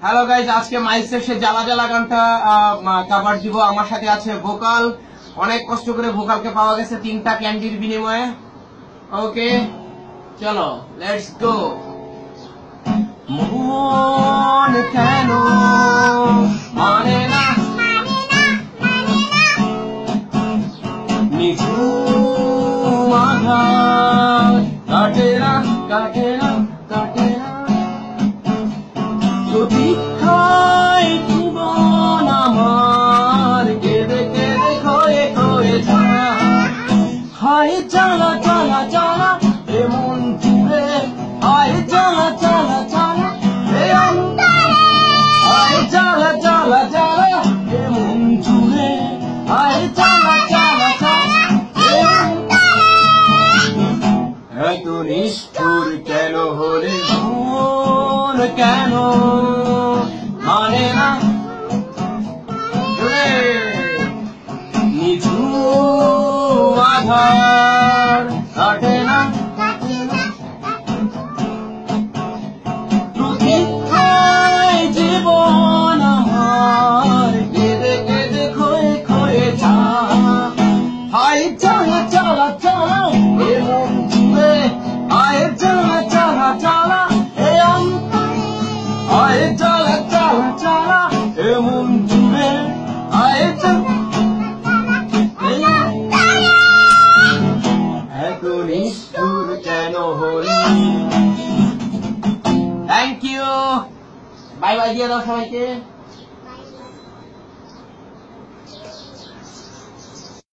Hello guys, আজকে মাইসেক্সের জ্বালা জ্বালা গানটা কভার দিব। আমার সাথে আছে ভোকাল। অনেক কষ্ট করে ভোকালকে পাওয়া গেছে 3টা ক্যান্ডির বিনিময়ে। ওকে চলো, লেটস গো। মন কেন মানে না নিঝুম আধার, কাটে না কাটে না কাটে না প্রতীক্ষায় জীবন আমার, কেঁদে কেঁদে ক্ষয়ে ক্ষয়ে যায়। হায় জ্বালা জ্বালা জ্বালা এ মন জুড়ে, হায় জ্বালা জ্বালা জ্বালা এ অন্তরে, হায় জ্বালা জ্বালা জ্বালা এ মন জুড়ে, হায় জ্বালা জ্বালা জ্বালা এ অন্তরে। এত নিষ্ঠুর কেন হলে মন কেন মানে না নিঝুম আধার, কাটে না প্রতীক্ষায় জীবন আমার, কেঁদে কেঁদে ক্ষয়ে ক্ষয়ে যায়। হায় জ্বালা জ্বালা জ্বালা এ মন জুড়ে, হায় জ্বালা জ্বালা জ্বালা এ অন্তরে, হায় জ্বালা জ্বালা জ্বালা এ মন জুড়ে, হায় এত নিষ্ঠুর কেন হলি। থ্যাংক ইউ, বাই বাই দিয়ে দাও সবাইকে।